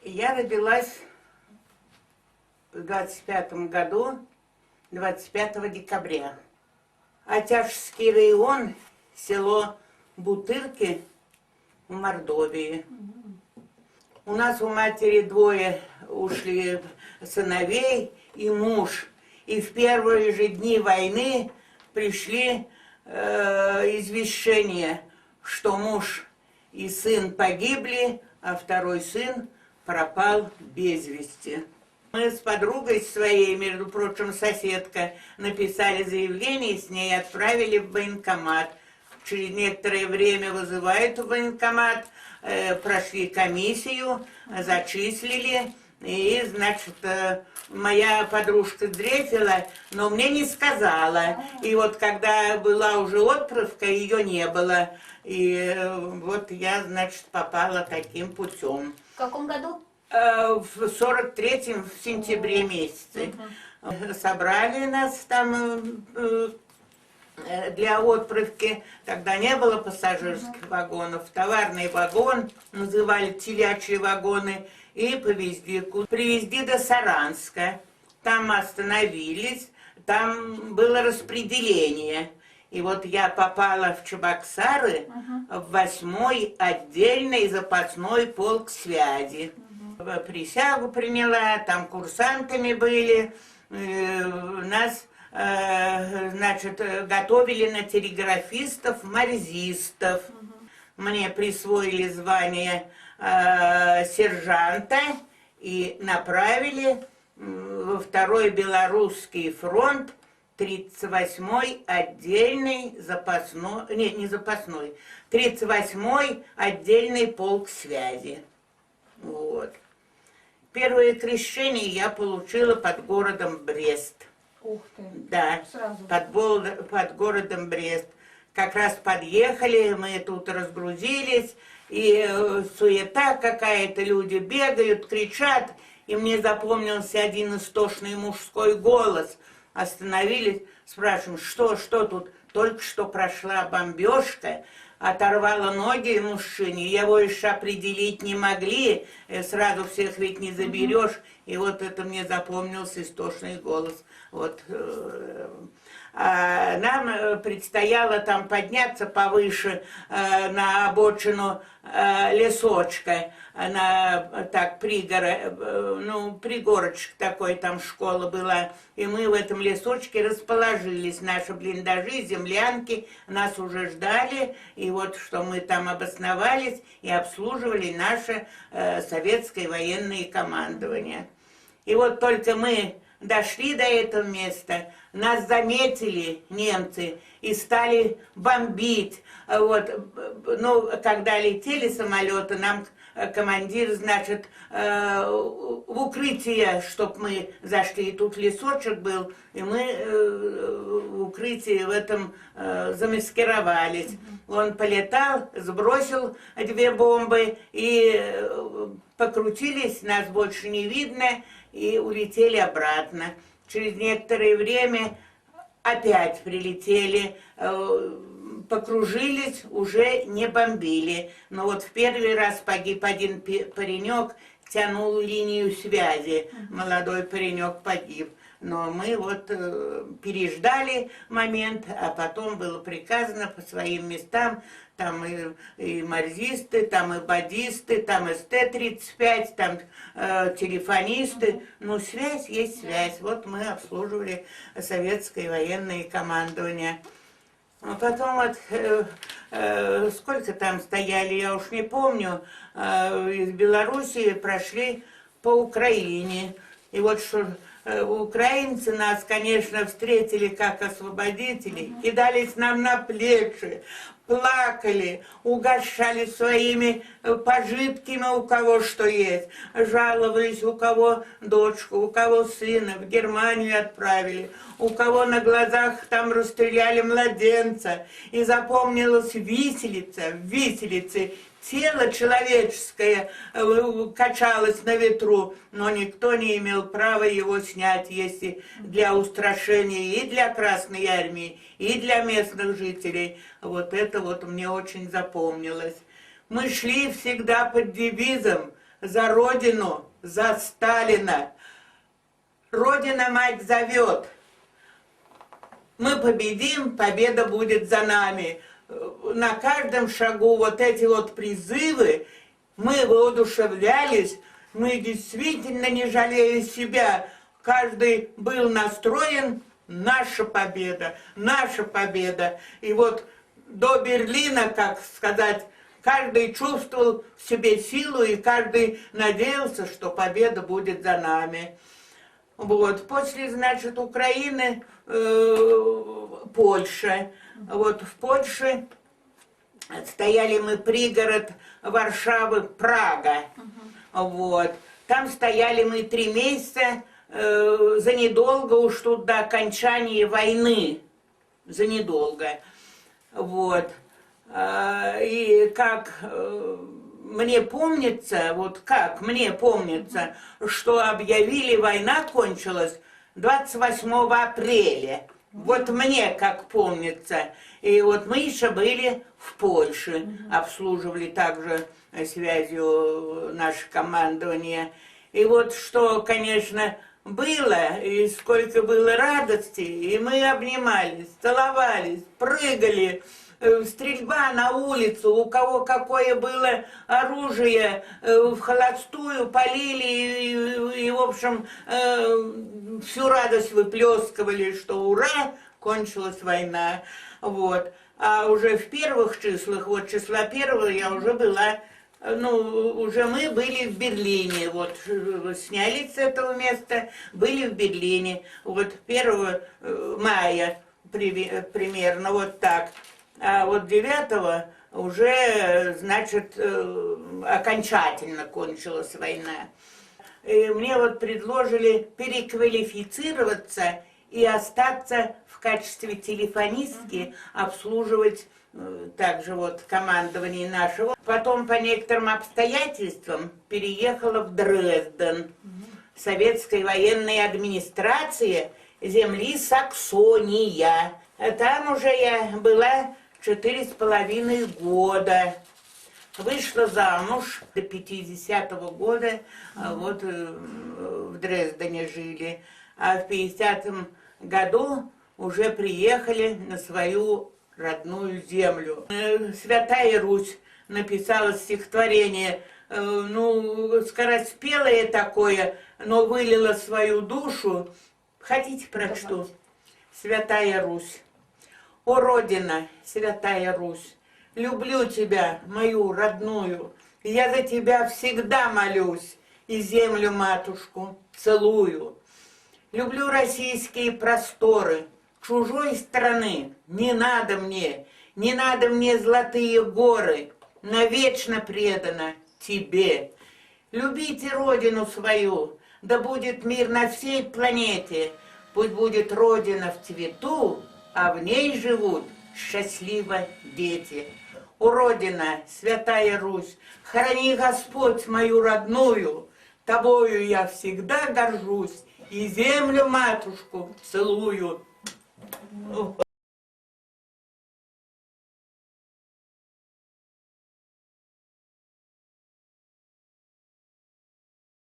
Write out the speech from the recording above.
Я родилась в 25-м году, 25 декабря. Атяжский район, село Бутырки в Мордовии. У нас у матери двое ушли сыновей и муж. И в первые же дни войны пришли извещения, что муж и сын погибли, а второй сын пропал без вести. Мы с подругой своей, между прочим, соседка, написали заявление, с ней отправили в военкомат. Через некоторое время вызывают в военкомат, прошли комиссию, зачислили. И, значит, моя подружка дрефила, но мне не сказала. И вот когда была уже отправка, ее не было. И вот я, значит, попала таким путем. В каком году? В 43-м, в сентябре месяце. Собрали нас там для отправки. Тогда не было пассажирских вагонов. Товарный вагон, называли телячьи вагоны. И привезли до Саранска. Там остановились, там было распределение. И вот я попала в Чебоксары, в 8-й отдельный запасной полк связи. Присягу приняла, там курсантами были. Нас, значит, готовили на телеграфистов, морзистов. Мне присвоили звание сержанта и направили во 2-й Белорусский фронт, 38-й отдельный запасной, не запасной, 38-й отдельный полк связи. Вот. Первое крещение я получила под городом Брест. Ух ты. Да, Сразу. под городом Брест. Как раз подъехали, мы тут разгрузились, и суета какая-то, люди бегают, кричат, и мне запомнился один истошный мужской голос. Остановились, спрашиваем, что тут? Только что прошла бомбежка, оторвала ноги мужчине, его еще определить не могли, сразу всех ведь не заберешь, и вот это мне запомнился истошный голос. Вот. Нам предстояло там подняться повыше на обочину лесочка, на так пригорочек такой, там школа была, и мы в этом лесочке расположились, наши блиндажи, землянки, нас уже ждали, и вот что мы там обосновались и обслуживали наше советское военное командование. И вот только мы дошли до этого места, нас заметили немцы и стали бомбить. Вот. Ну, когда летели самолеты, нам командир, значит, в укрытие, чтоб мы зашли. И тут лесочек был, и мы в укрытии в этом замаскировались. Он полетал, сбросил 2 бомбы, и покрутились, нас больше не видно, и улетели обратно. Через некоторое время опять прилетели, покружились, уже не бомбили. Но вот в первый раз погиб один паренек, тянул линию связи, молодой паренек погиб. Но мы вот переждали момент, а потом было приказано по своим местам, там и морзисты, там и бодисты, там СТ-35, там телефонисты. Ну, связь есть связь. Вот мы обслуживали советское военное командование. А потом вот, сколько там стояли, я уж не помню, из Белоруссии прошли по Украине. И вот что украинцы нас, конечно, встретили как освободителей, кидались нам на плечи, плакали, угощали своими пожитками, у кого что есть, жаловались, у кого дочку, у кого сына, в Германию отправили, у кого на глазах там расстреляли младенца, и запомнилась виселица, в виселице тело человеческое качалось на ветру, но никто не имел права его снять, если для устрашения и для Красной Армии, и для местных жителей. Вот это вот мне очень запомнилось. Мы шли всегда под девизом за Родину, за Сталина. Родина-мать зовет. Мы победим, победа будет за нами. На каждом шагу вот эти вот призывы, мы воодушевлялись, мы действительно, не жалея себя, каждый был настроен: наша победа, наша победа. И вот до Берлина, как сказать, каждый чувствовал в себе силу, и каждый надеялся, что победа будет за нами. Вот. После, значит, Украины, Польша. Вот в Польше стояли мы пригород Варшавы, Прага. Вот. Там стояли мы 3 месяца, за недолго уж тут до окончания войны. За недолго. Вот. И как мне помнится, что объявили, война кончилась 28 апреля. Вот мне как помнится. И вот мы еще были в Польше, обслуживали также связью наше командование. И вот что, конечно, было, и сколько было радости, и мы обнимались, целовались, прыгали. Стрельба на улицу, у кого какое было оружие, в холостую полили и в общем, всю радость выплескивали, что ура, кончилась война. Вот. А уже в первых числах, вот числа 1 я уже была, уже мы были в Берлине, вот снялись с этого места, были в Берлине, вот 1 мая примерно, вот так. А вот 9 уже, значит, окончательно кончилась война. И мне вот предложили переквалифицироваться и остаться в качестве телефонистки, обслуживать также вот командование нашего. Потом по некоторым обстоятельствам переехала в Дрезден. Советская военная администрация земли Саксония. Там уже я была 4,5 года. Вышла замуж до 50-го года, вот в Дрездене жили. А в 50-м году уже приехали на свою родную землю. Святая Русь написала стихотворение, скороспелое такое, но вылила свою душу. Хотите, прочту? Святая Русь. О, Родина, святая Русь, люблю тебя, мою родную, я за тебя всегда молюсь и землю-матушку целую. Люблю российские просторы, чужой страны не надо мне золотые горы, навечно предана тебе. Любите родину свою, да будет мир на всей планете, пусть будет Родина в цвету, а в ней живут счастливо дети. О, Родина, святая Русь, храни Господь мою родную, тобою я всегда горжусь и землю-матушку целую.